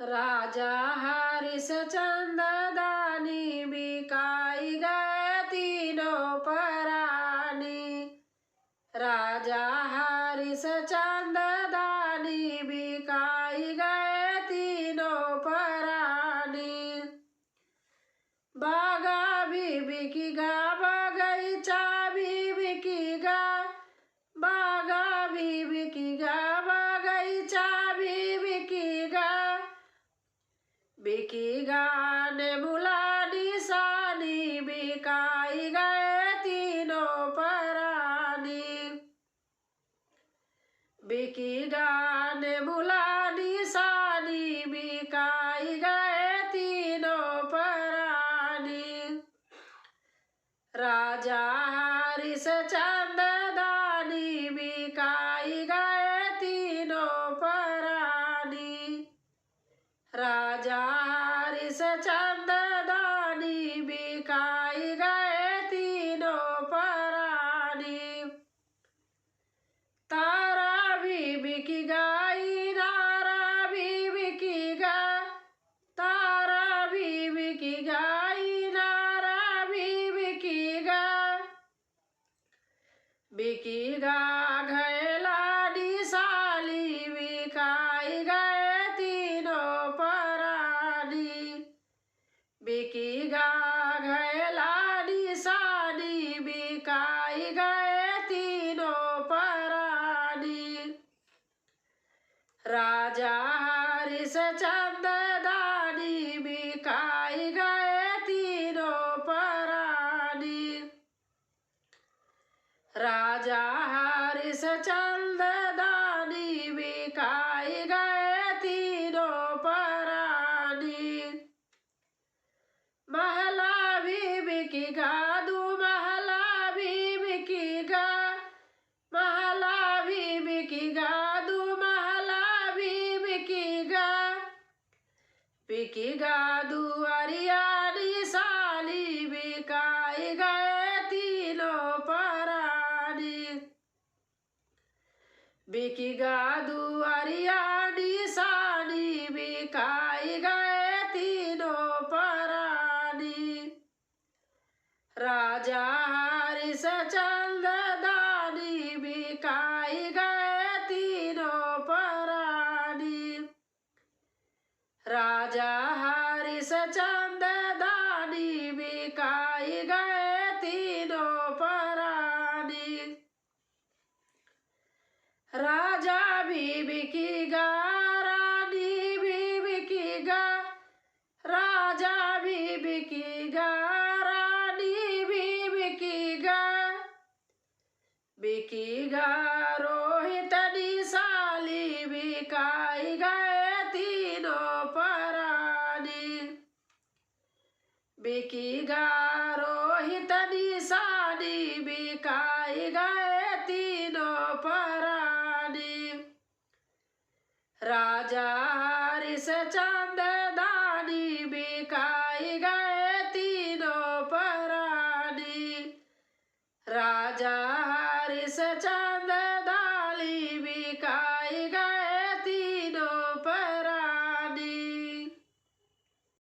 राजा हरिश्चंद्र दानी बिकाई गए तीनों परानी। राजा हरिश्चंद्र दानी बिकाई गए तीनों परानी। बागा भी बिकेगा बगीचा भी बिकेगा, बागा भी बिकेगा बगीचा भी बिकेगा। बिकेगा नेबुला निशानी बिकाई गए तीनों परानी। बिकेगा नेबुला निशानी बिकाई गए तीनों परानी। राजा हरिश्चंद्र दानी बिकाई गए तीनों परानी। राजा हरिश्चंद्र दानी बिकाई गए तीनों परानी। तारा भी बिकेगा इनारा भी बिकेगा, तारा भी बिकेगा इनारा भी बिकेगा। बिकेगा घैला निशाली बिकाई गए तीनों परानी। बिकेगा घैला निशानी बिकाई गए तीनों परानी। राजा हरिश्चंद्र दानी बिकाई गए तीनों परानी। राजा हरिश्चंद्र दानी बिकाई गए तीनों परानी। महला भी बिकेगा दुमहला भी बिकेगा, महला भी बिकेगा दुमहला भी बिकेगा। बिकेगा दुआरिया निशाली बिकाई गए तीनों परानी। बिकेगा दुआरिया निशानी बिकाई गए तीनों परानी। राजा हरिश्चंद्र दानी बिकाई गए तीनों परानी। राजा हरिश्चंद्र दानी बिकाई गए तीनों परानी। राजा भी बिकेगा रानी भी बिकेगा, राजा भी बिकेगा रानी भी बिकेगा। बिकेगा रोहित निशाली बिकाई गए तीनों परानी। बिकेगा रोहित निशानी बिकाई गए तीनों परानी। राजा